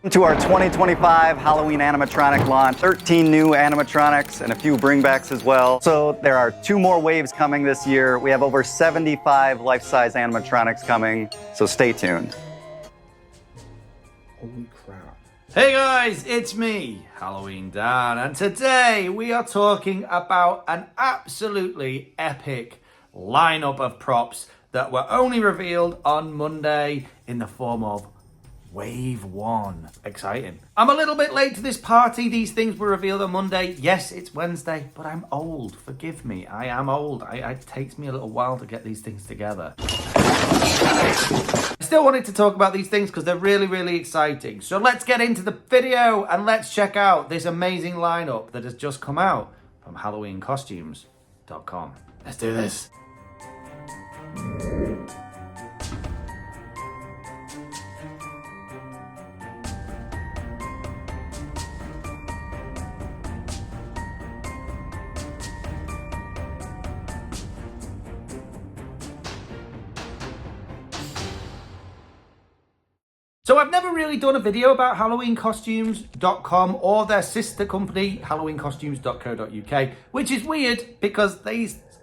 To our 2025 Halloween animatronic launch, 13 new animatronics and a few bringbacks as well. So there are 2 more waves coming this year. We have over 75 life-size animatronics coming, so stay tuned. Holy crap. Hey guys, it's me, Halloween Dan, and today we are talking about an absolutely epic lineup of props that were only revealed on Monday in the form of Wave 1. Exciting. I'm a little bit late to this party. These things were revealed on Monday. Yes, it's Wednesday, but I'm old. Forgive me. I am old. It takes me a little while to get these things together. I still wanted to talk about these things because they're really, really exciting. So let's get into the video and let's check out this amazing lineup that has just come out from HalloweenCostumes.com. Let's do this. So I've never really done a video about HalloweenCostumes.com or their sister company, HalloweenCostumes.co.uk, which is weird because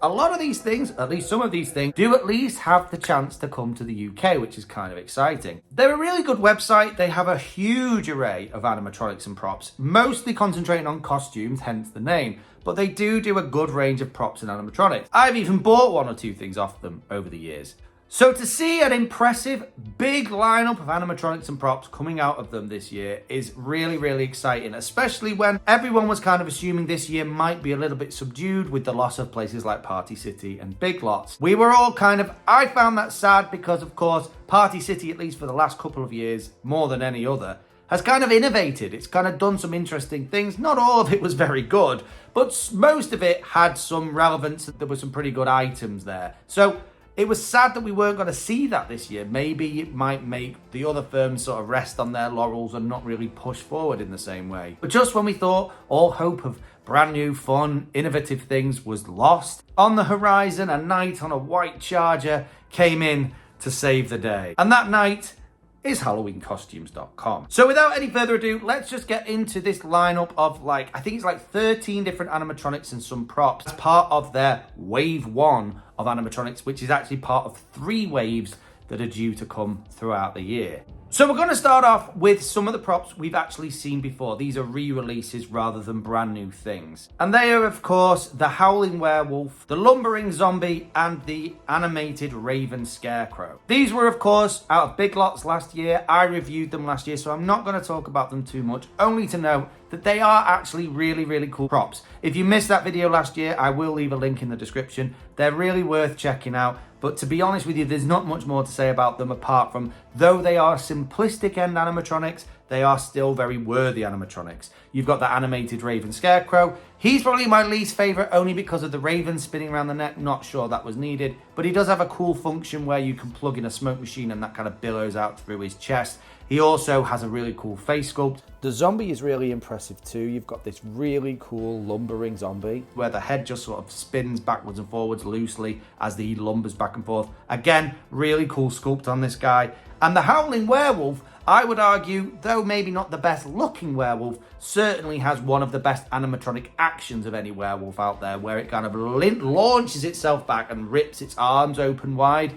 a lot of these things, at least some of these things, do at least have the chance to come to the UK, which is kind of exciting. They're a really good website. They have a huge array of animatronics and props, mostly concentrating on costumes, hence the name. But they do a good range of props and animatronics. I've even bought 1 or 2 things off them over the years. So to see an impressive, big lineup of animatronics and props coming out of them this year is really, really exciting, especially when everyone was kind of assuming this year might be a little bit subdued with the loss of places like Party City and Big Lots. We were all I found that sad because, of course, Party City, at least for the last couple of years, more than any other, has kind of innovated. It's kind of done some interesting things. Not all of it was very good, but most of it had some relevance. There were some pretty good items there. So it was sad that we weren't going to see that this year. Maybe it might make the other firms sort of rest on their laurels and not really push forward in the same way. But just when we thought all hope of brand new, fun, innovative things was lost, on the horizon, a knight on a white charger came in to save the day. And that knight is HalloweenCostumes.com. So without any further ado, let's just get into this lineup of I think it's 13 different animatronics and some props as part of their Wave 1 of animatronics, which is actually part of 3 waves that are due to come throughout the year. So we're going to start off with some of the props we've actually seen before. These are re-releases rather than brand new things. And they are, of course, the Howling Werewolf, the Lumbering Zombie, and the Animated Raven Scarecrow. These were, of course, out of Big Lots last year. I reviewed them last year, so I'm not going to talk about them too much, only to note that they are actually really, really cool props. If you missed that video last year, I will leave a link in the description. They're really worth checking out. But to be honest with you, there's not much more to say about them apart from, though they are simplistic end animatronics, they are still very worthy animatronics. You've got the Animated Raven Scarecrow. He's probably my least favorite only because of the raven spinning around the neck. Not sure that was needed, but he does have a cool function where you can plug in a smoke machine and that kind of billows out through his chest. He also has a really cool face sculpt. The zombie is really impressive too. You've got this really cool lumbering zombie where the head just sort of spins backwards and forwards loosely as he lumbers back and forth. Again, really cool sculpt on this guy. And the Howling Werewolf, I would argue, though maybe not the best looking werewolf, certainly has one of the best animatronic actions of any werewolf out there, where it kind of launches itself back and rips its arms open wide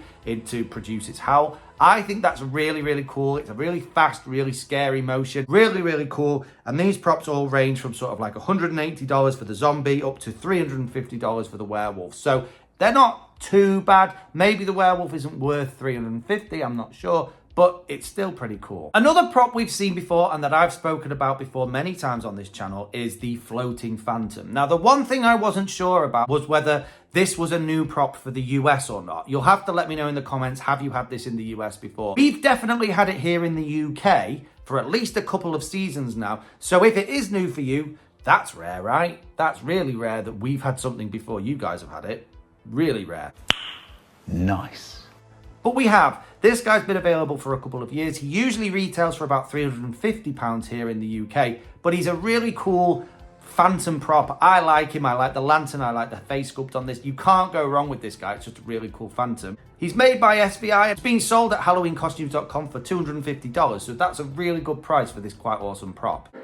to produce its howl. I think that's really, really cool. It's a really fast, really scary motion. Really, really cool. And these props all range from sort of $180 for the zombie up to $350 for the werewolf. So they're not too bad. Maybe the werewolf isn't worth $350, I'm not sure, but it's still pretty cool. Another prop we've seen before and that I've spoken about before many times on this channel is the Floating Phantom. Now, the one thing I wasn't sure about was whether this was a new prop for the US or not. You'll have to let me know in the comments, have you had this in the US before? We've definitely had it here in the UK for at least a couple of seasons now. So if it is new for you, that's rare, right? That's really rare that we've had something before you guys have had it. Really rare. Nice. But we have. This guy's been available for a couple of years. He usually retails for about £350 here in the UK, but he's a really cool Phantom prop. I like him. I like the lantern. I like the face sculpt on this. You can't go wrong with this guy. It's just a really cool Phantom. He's made by SVI. It's being sold at HalloweenCostumes.com for $250. So that's a really good price for this quite awesome prop.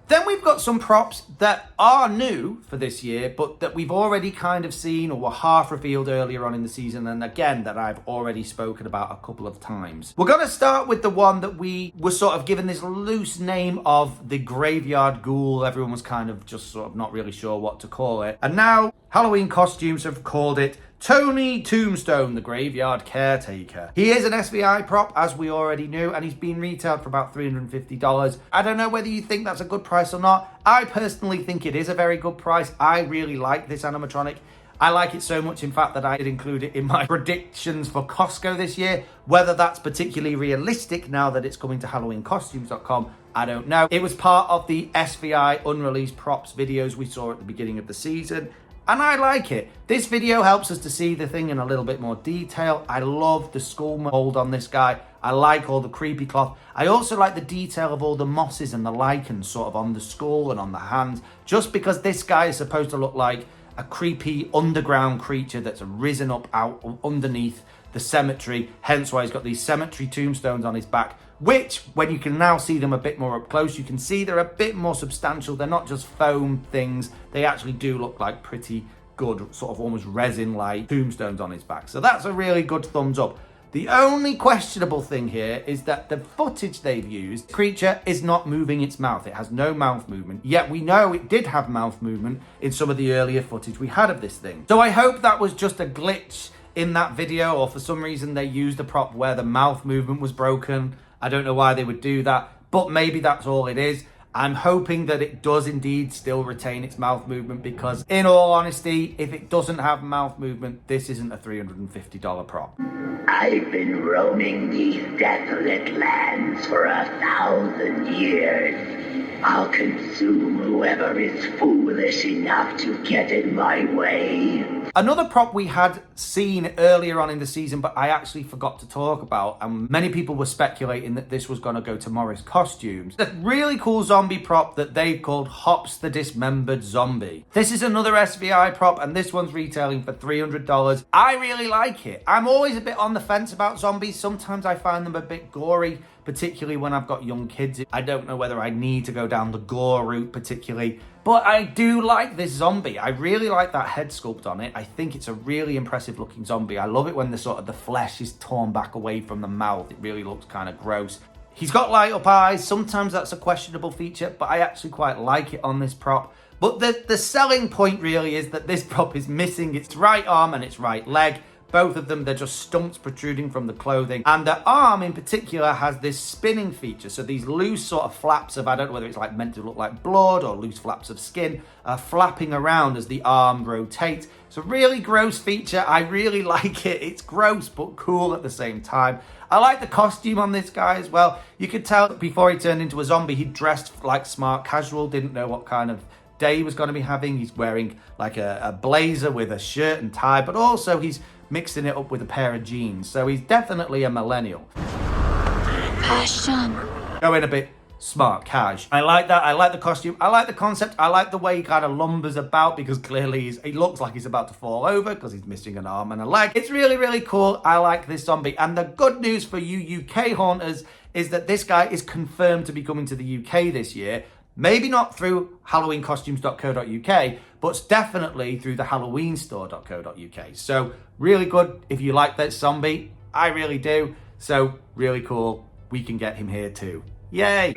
Then we've got some props that are new for this year, but that we've already kind of seen or were half revealed earlier on in the season, and again, that I've already spoken about a couple of times. We're going to start with the one that we were sort of given this loose name of the Graveyard Ghoul. Everyone was kind of just sort of not really sure what to call it. And now Halloween Costumes have called it Tony Tombstone, the Graveyard Caretaker. He is an SVI prop, as we already knew, and he's been retailed for about $350. I don't know whether you think that's a good price or not. I personally think it is a very good price. I really like this animatronic. I like it so much, in fact, that I did include it in my predictions for Costco this year. Whether that's particularly realistic now that it's coming to HalloweenCostumes.com, I don't know. It was part of the SVI unreleased props videos we saw at the beginning of the season, and I like it. This video helps us to see the thing in a little bit more detail. I love the skull mold on this guy. I like all the creepy cloth. I also like the detail of all the mosses and the lichens sort of on the skull and on the hands, just because this guy is supposed to look like a creepy underground creature that's risen up out underneath the cemetery, hence why he's got these cemetery tombstones on his back, which, when you can now see them a bit more up close, you can see they're a bit more substantial. They're not just foam things. They actually do look like pretty good, sort of almost resin-like tombstones on his back. So that's a really good thumbs up. The only questionable thing here is that the footage they've used, the creature is not moving its mouth. It has no mouth movement, yet we know it did have mouth movement in some of the earlier footage we had of this thing. So I hope that was just a glitch in that video, or for some reason they used a prop where the mouth movement was broken. I don't know why they would do that, but maybe that's all it is. I'm hoping that it does indeed still retain its mouth movement, because in all honesty, if it doesn't have mouth movement, this isn't a $350 prop. I've been roaming these desolate lands for 1,000 years. I'll consume whoever is foolish enough to get in my way. Another prop we had seen earlier on in the season, but I actually forgot to talk about, and many people were speculating that this was going to go to Morris Costumes. A really cool zombie prop that they've called Hops the Dismembered Zombie. This is another SVI prop, and this one's retailing for $300. I really like it. I'm always a bit on the fence about zombies. Sometimes I find them a bit gory, particularly when I've got young kids. I don't know whether I need to go down the gore route particularly, but I do like this zombie. I really like that head sculpt on it. I think it's a really impressive looking zombie. I love it when the flesh is torn back away from the mouth. It really looks kind of gross. He's got light up eyes. Sometimes that's a questionable feature, but I actually quite like it on this prop. But the selling point really is that this prop is missing its right arm and its right leg. Both of them, they're just stumps protruding from the clothing. And the arm in particular has this spinning feature. So these loose sort of flaps of, I don't know whether it's like meant to look like blood or loose flaps of skin, are flapping around as the arm rotates. It's a really gross feature. I really like it. It's gross but cool at the same time. I like the costume on this guy as well. You could tell that before he turned into a zombie, he dressed like smart casual, didn't know what kind of day he was going to be having. He's wearing like a blazer with a shirt and tie, but also he's mixing it up with a pair of jeans. So he's definitely a millennial. Passion. Going a bit smart cash. I like that. I like the costume. I like the concept. I like the way he kind of lumbers about, because clearly he looks like he's about to fall over because he's missing an arm and a leg. It's really, really cool. I like this zombie. And the good news for you UK haunters is that this guy is confirmed to be coming to the UK this year. Maybe not through HalloweenCostumes.co.uk, but definitely through the HalloweenStore.co.uk. So really good if you like that zombie. I really do. So really cool. We can get him here too. Yay!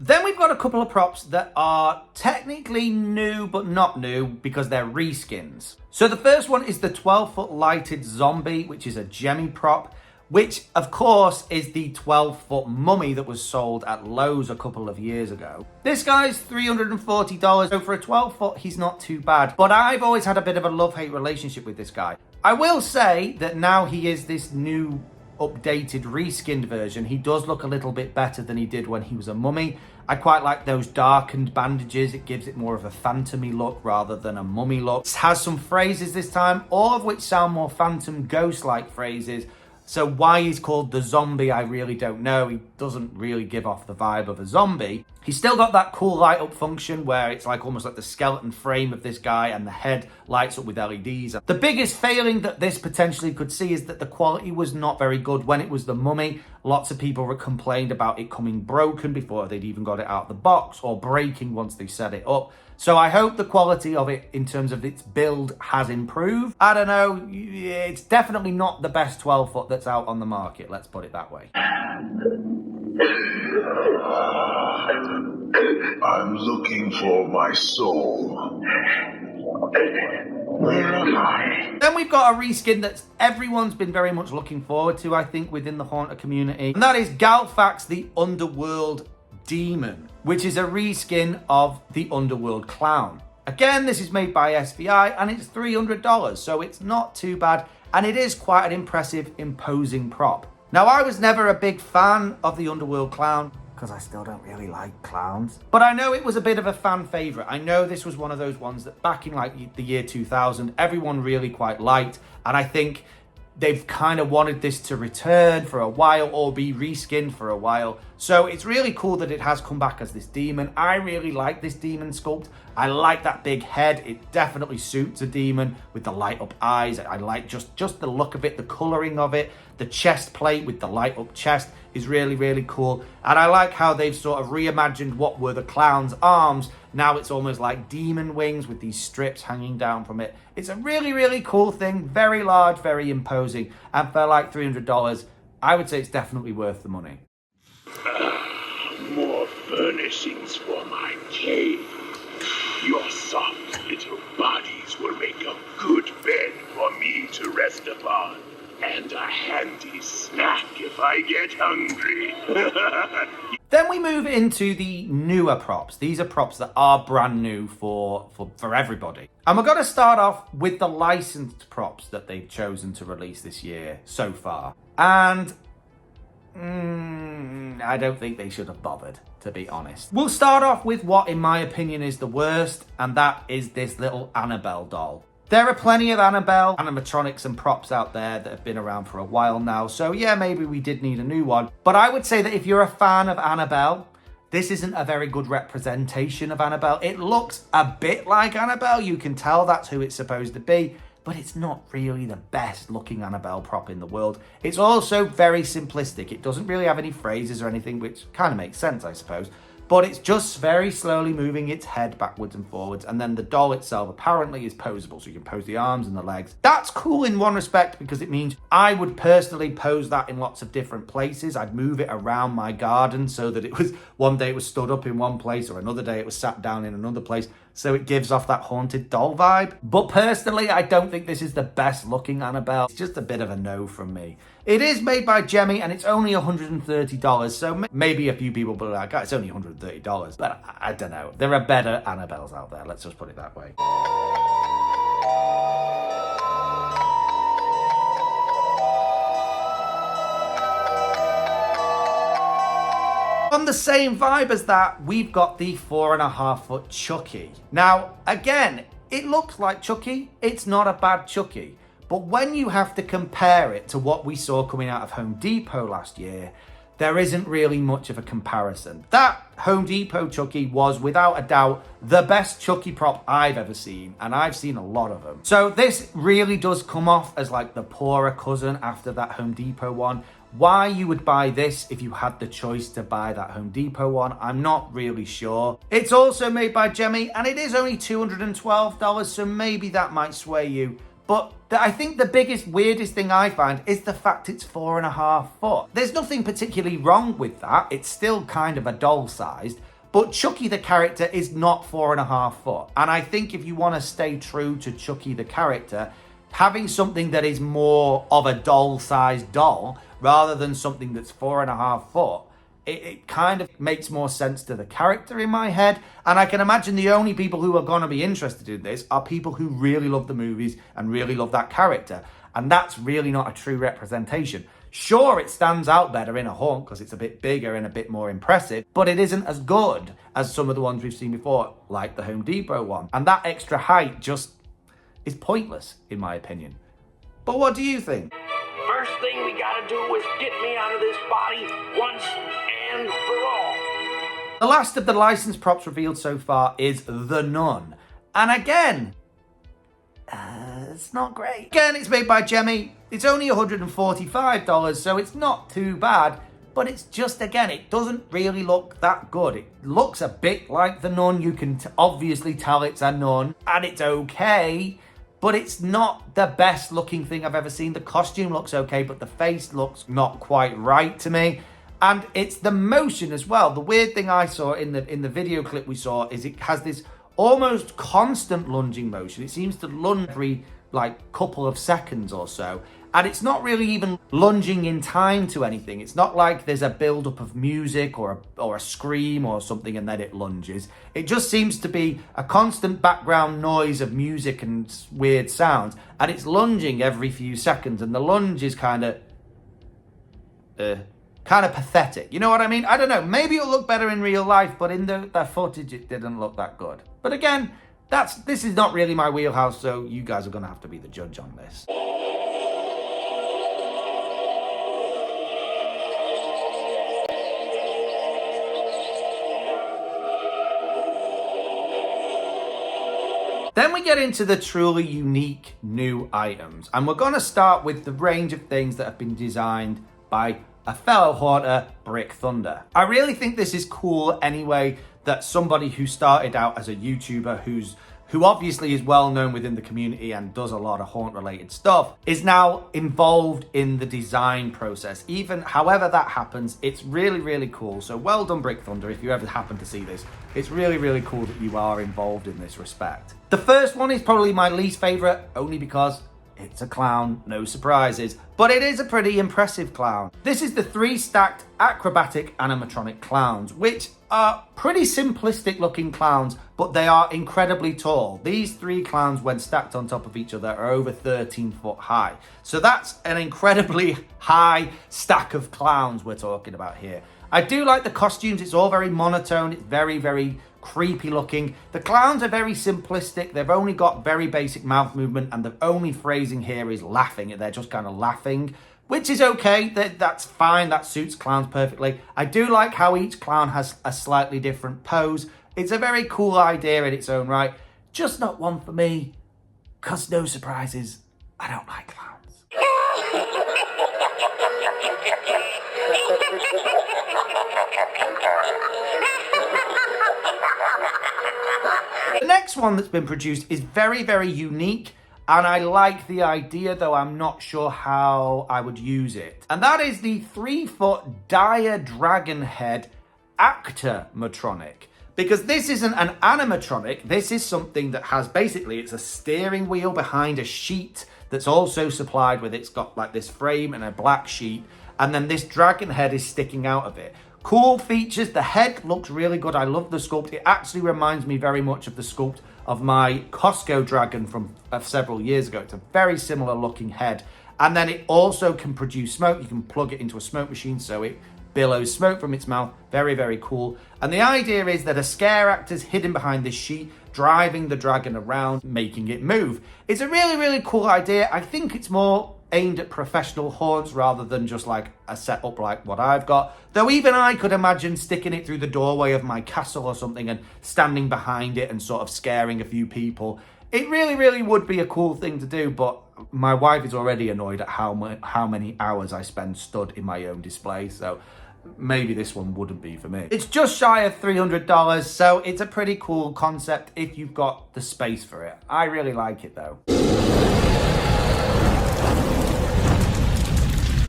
Then we've got a couple of props that are technically new, but not new because they're reskins. So the first one is the 12-foot lighted zombie, which is a Gemmy prop, which of course is the 12-foot mummy that was sold at Lowe's a couple of years ago. This guy's $340, so for a 12-foot, he's not too bad. But I've always had a bit of a love-hate relationship with this guy. I will say that now he is this new updated reskinned version, he does look a little bit better than he did when he was a mummy. I quite like those darkened bandages. It gives it more of a phantom-y look rather than a mummy look. It has some phrases this time, all of which sound more phantom ghost-like phrases. So why he's called the zombie, I really don't know. He doesn't really give off the vibe of a zombie. He's still got that cool light up function where it's like almost like the skeleton frame of this guy and the head lights up with LEDs. The biggest failing that this potentially could see is that the quality was not very good when it was the mummy. Lots of people were complained about it coming broken before they'd even got it out of the box or breaking once they set it up. So I hope the quality of it in terms of its build has improved. I don't know, it's definitely not the best 12 foot that's out on the market, let's put it that way. I'm looking for my soul. Where am I? Then we've got a reskin that everyone's been very much looking forward to, I think, within the Haunter community. And that is Galfax the Underworld Demon, which is a reskin of the Underworld Clown. Again, this is made by SVI and it's $300, so it's not too bad. And it is quite an impressive, imposing prop. Now, I was never a big fan of the Underworld Clown because I still don't really like clowns. But I know it was a bit of a fan favorite. I know this was one of those ones that back in like the year 2000, everyone really quite liked. And I think they've kind of wanted this to return for a while or be reskinned for a while. So it's really cool that it has come back as this demon. I really like this demon sculpt. I like that big head. It definitely suits a demon with the light up eyes. I like just the look of it, the coloring of it. The chest plate with the light up chest is really, really cool. And I like how they've sort of reimagined what were the clown's arms. Now it's almost like demon wings with these strips hanging down from it. It's a really, really cool thing. Very large, very imposing. And for like $300, I would say it's definitely worth the money. More furnishings for my cave. Your soft little bodies will make a good bed for me to rest upon. And a handy snack if I get hungry. Then we move into the newer props. These are props that are brand new for everybody. And we're going to start off with the licensed props that they've chosen to release this year so far. And I don't think they should have bothered, to be honest. We'll start off with what, in my opinion, is the worst, and that is this little Annabelle doll. There are plenty of Annabelle animatronics and props out there that have been around for a while now, so yeah, maybe we did need a new one. But I would say that if you're a fan of Annabelle, this isn't a very good representation of Annabelle. It looks a bit like Annabelle, you can tell that's who it's supposed to be, but it's not really the best looking Annabelle prop in the world. It's also very simplistic. It doesn't really have any phrases or anything, which kind of makes sense, I suppose. But it's just very slowly moving its head backwards and forwards. And then the doll itself apparently is posable, so you can pose the arms and the legs. That's cool in one respect because it means I would personally pose that in lots of different places. I'd move it around my garden so that it was, one day it was stood up in one place or another day it was sat down in another place. So it gives off that haunted doll vibe. But personally, I don't think this is the best looking Annabelle. It's just a bit of a no from me. It is made by Jemmy and it's only $130. So maybe a few people will be like, oh, it's only $130. But I don't know. There are better Annabelles out there. Let's just put it that way. On the same vibe as that, we've got the 4.5 foot Chucky. Now, again, it looks like Chucky. It's not a bad Chucky. But when you have to compare it to what we saw coming out of Home Depot last year, there isn't really much of a comparison. That Home Depot Chucky was, without a doubt, the best Chucky prop I've ever seen, and I've seen a lot of them. So this really does come off as like the poorer cousin after that Home Depot one. Why you would buy this if you had the choice to buy that Home Depot one, I'm not really sure. It's also made by Jemmy, and it is only $212, so maybe that might sway you. But I think the biggest, weirdest thing I find is the fact it's 4.5 foot. There's nothing particularly wrong with that. It's still kind of a doll-sized. But Chucky the character is not 4.5 foot. And I think if you want to stay true to Chucky the character, having something that is more of a doll-sized doll rather than something that's 4.5 foot, it kind of makes more sense to the character in my head. And I can imagine the only people who are going to be interested in this are people who really love the movies and really love that character. And that's really not a true representation. Sure, it stands out better in a haunt because it's a bit bigger and a bit more impressive, but it isn't as good as some of the ones we've seen before, like the Home Depot one. And that extra height just is pointless, in my opinion. But what do you think? First thing we gotta do is get me out of this body once and for all. The last of the licensed props revealed so far is the Nun. And again, it's not great. Again, it's made by Jemmy. It's only $145, so it's not too bad. But it's just, again, it doesn't really look that good. It looks a bit like the Nun. You can obviously tell it's a nun, and it's okay. But it's not the best looking thing I've ever seen. The costume looks okay, but the face looks not quite right to me. And it's the motion as well. The weird thing I saw in the video clip we saw is it has this almost constant lunging motion. It seems to lunge every couple of seconds or so. And it's not really even lunging in time to anything. It's not like there's a build-up of music or a scream or something and then it lunges. It just seems to be a constant background noise of music and weird sounds. And it's lunging every few seconds. And the lunge is kind of pathetic. You know what I mean? I don't know. Maybe it'll look better in real life, but in the footage, it didn't look that good. But again, this is not really my wheelhouse, so you guys are going to have to be the judge on this. Then we get into the truly unique new items. And we're going to start with the range of things that have been designed by a fellow haunter, Brick Thunder. I really think this is cool anyway, that somebody who started out as a YouTuber who obviously is well known within the community and does a lot of haunt related stuff, is now involved in the design process. Even however that happens, it's really, really cool. So well done, Brick Thunder, if you ever happen to see this. It's really, really cool that you are involved in this respect. The first one is probably my least favorite, only because it's a clown, no surprises, but it is a pretty impressive clown. This is the 3 stacked acrobatic animatronic clowns, which are pretty simplistic looking clowns, but they are incredibly tall. These 3 clowns, when stacked on top of each other, are over 13 foot high. So that's an incredibly high stack of clowns we're talking about here. I do like the costumes. It's all very monotone. It's very, very creepy looking. The clowns are very simplistic. They've only got very basic mouth movement, and the only phrasing here is laughing. They're just kind of laughing, which is okay. That's fine. That suits clowns perfectly. I do like how each clown has a slightly different pose. It's a very cool idea in its own right. Just not one for me, because no surprises, I don't like clowns. The next one that's been produced is very, very unique, and I like the idea, though I'm not sure how I would use it. And that is the 3-foot dire dragon head Actor-matronic. Because this isn't an animatronic, this is something that has basically, it's a steering wheel behind a sheet that's also supplied with, it's got like this frame and a black sheet, and then this dragon head is sticking out of it. Cool features. The head looks really good. I love the sculpt. It actually reminds me very much of the sculpt of my Costco dragon from several years ago. It's a very similar looking head. And then it also can produce smoke. You can plug it into a smoke machine so it billows smoke from its mouth. Very, very cool. And the idea is that a scare actor's hidden behind this sheet, driving the dragon around, making it move. It's a really, really cool idea. I think it's more aimed at professional haunts rather than just like a setup like what I've got. Though even I could imagine sticking it through the doorway of my castle or something and standing behind it and sort of scaring a few people. It really, really would be a cool thing to do, but my wife is already annoyed at how many hours I spend stood in my own display, so maybe this one wouldn't be for me. It's just shy of $300, so it's a pretty cool concept if you've got the space for it. I really like it though.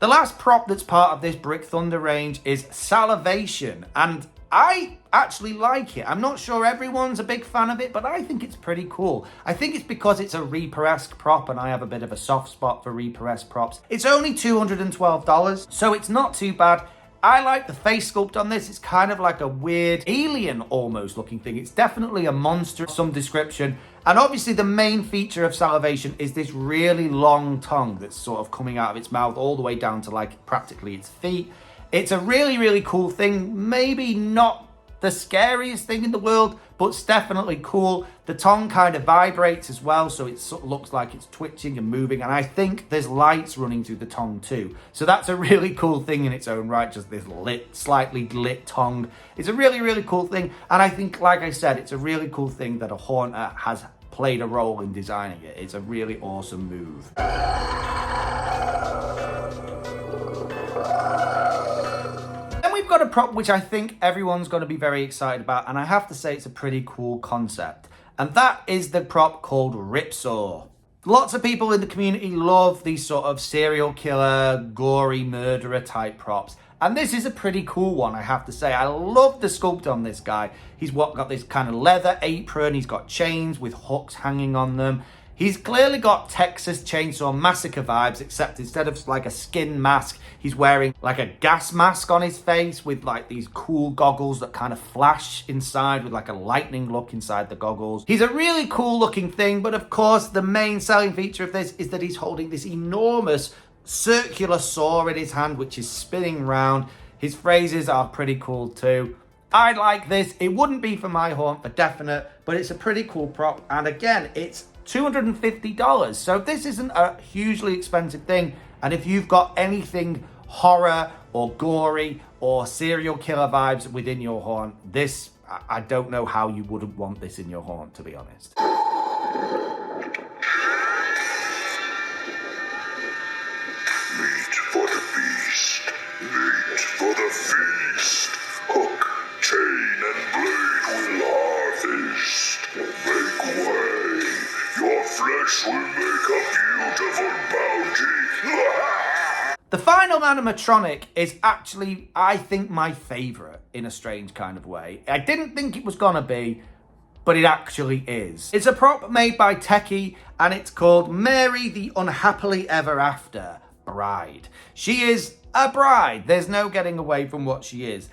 The last prop that's part of this Brick Thunder range is Salivation, and I actually like it. I'm not sure everyone's a big fan of it, but I think it's pretty cool. I think it's because it's a Reaper-esque prop, and I have a bit of a soft spot for Reaper-esque props. It's only $212, so it's not too bad. I like the face sculpt on this. It's kind of like a weird alien almost looking thing. It's definitely a monster of some description. And obviously the main feature of Salivation is this really long tongue that's sort of coming out of its mouth all the way down to like practically its feet. It's a really, really cool thing. Maybe not the scariest thing in the world, but it's definitely cool. The tongue kind of vibrates as well, so it sort of looks like it's twitching and moving. And I think there's lights running through the tongue too. So that's a really cool thing in its own right, just this slightly lit tongue. It's a really, really coul thing. And I think, like I said, it's a really cool thing that a haunter has played a role in designing it. It's a really awesome move. Got a prop which I think everyone's going to be very excited about, and I have to say it's a pretty cool concept, and that is the prop called Ripsaw. Lots of people in the community love these sort of serial killer, gory murderer type props, and this is a pretty cool one, I have to say. I love the sculpt on this guy. He's got this kind of leather apron, he's got chains with hooks hanging on them. He's clearly got Texas Chainsaw Massacre vibes, except instead of like a skin mask, he's wearing like a gas mask on his face with like these cool goggles that kind of flash inside with like a lightning look inside the goggles. He's a really cool looking thing, but of course the main selling feature of this is that he's holding this enormous circular saw in his hand, which is spinning round. His phrases are pretty cool too. I like this. It wouldn't be for my haunt for definite, but it's a pretty cool prop. And again, it's $250. So this isn't a hugely expensive thing. And if you've got anything horror or gory or serial killer vibes within your haunt, this, I don't know how you wouldn't want this in your haunt, to be honest. Meat for the beast, meat for the feast. Hook, chain, and blade will harvest. Make way, your flesh will make a beautiful bounty. The final animatronic is actually, I think, my favourite in a strange kind of way. I didn't think it was gonna be, but it actually is. It's a prop made by Techie, and it's called Mary the Unhappily Ever After Bride. She is a bride. There's no getting away from what she is.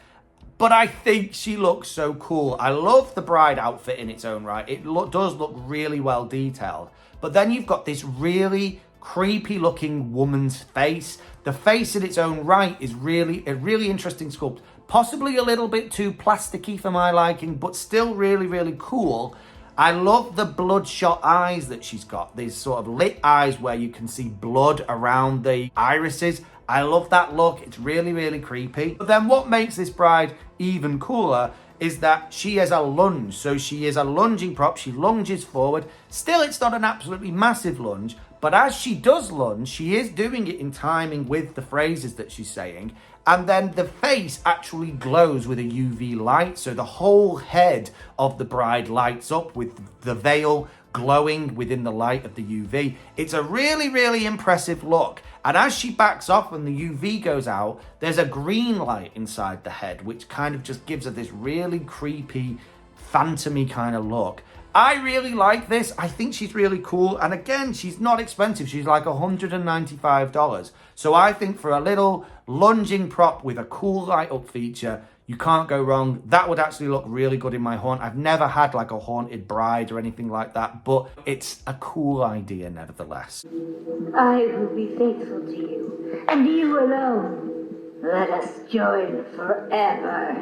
But I think she looks so cool. I love the bride outfit in its own right. It does look really well detailed. But then you've got this really creepy looking woman's face. The face in its own right is really a really interesting sculpt. Possibly a little bit too plasticky for my liking, but still really, really cool. I love the bloodshot eyes that she's got. These sort of lit eyes where you can see blood around the irises. I love that look. It's really, really creepy. But then what makes this bride even cooler is that she has a lunge. So she is a lunging prop. She lunges forward. Still, it's not an absolutely massive lunge. But as she does lunge, she is doing it in timing with the phrases that she's saying. And then the face actually glows with a UV light. So the whole head of the bride lights up with the veil glowing within the light of the UV. It's a really, really impressive look. And as she backs off and the UV goes out, there's a green light inside the head, which kind of just gives her this really creepy, phantom-y kind of look. I really like this. I think she's really cool. And again, she's not expensive. She's like $195. So I think for a little lunging prop with a cool light up feature, you can't go wrong. That would actually look really good in my haunt. I've never had like a haunted bride or anything like that, but it's a cool idea nevertheless. I will be faithful to you, and you alone. Let us join forever.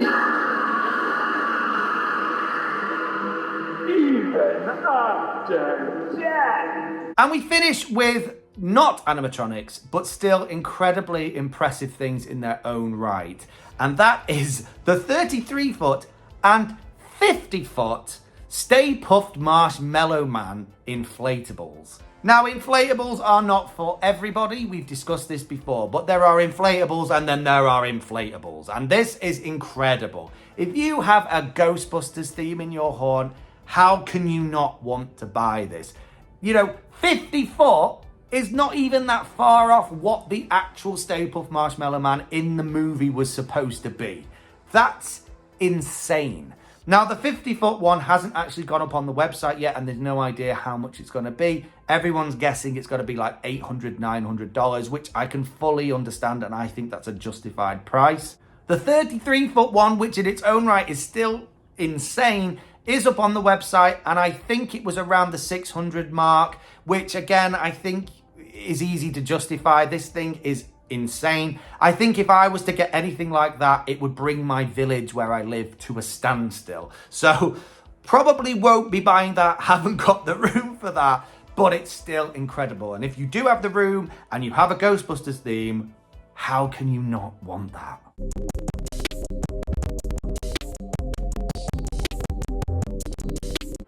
Even after death. And we finish with not animatronics, but still incredibly impressive things in their own right. And that is the 33-foot and 50-foot Stay Puft Marshmallow Man Inflatables. Now, inflatables are not for everybody. We've discussed this before, but there are inflatables and then there are inflatables. And this is incredible. If you have a Ghostbusters theme in your haunt, how can you not want to buy this? You know, 50 foot is not even that far off what the actual Stay Puft Marshmallow Man in the movie was supposed to be. That's insane. Now, the 50-foot one hasn't actually gone up on the website yet, and there's no idea how much it's going to be. Everyone's guessing it's going to be like $800, $900, which I can fully understand, and I think that's a justified price. The 33-foot one, which in its own right is still insane, is up on the website, and I think it was around the 600 mark, which again, I think is easy to justify. This thing is insane. I think if I was to get anything like that, it would bring my village where I live to a standstill. So probably won't be buying that, haven't got the room for that, but it's still incredible. And if you do have the room and you have a Ghostbusters theme, how can you not want that?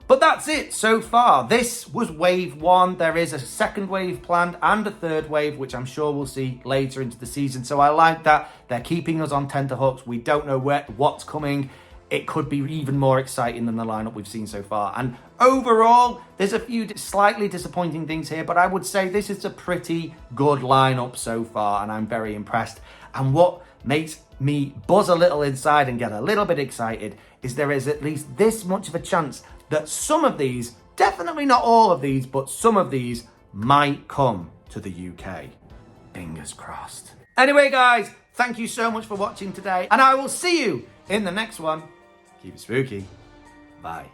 But that's it so far. This was wave one. There is a second wave planned and a third wave, which I'm sure we'll see later into the season. So I like that. They're keeping us on tenterhooks. We don't know what's coming. It could be even more exciting than the lineup we've seen so far. And overall, there's a few slightly disappointing things here, but I would say this is a pretty good lineup so far, and I'm very impressed. And what makes me buzz a little inside and get a little bit excited is there is at least this much of a chance that some of these, definitely not all of these, but some of these might come to the UK. Fingers crossed. Anyway, guys, thank you so much for watching today, and I will see you in the next one. Keep it spooky. Bye.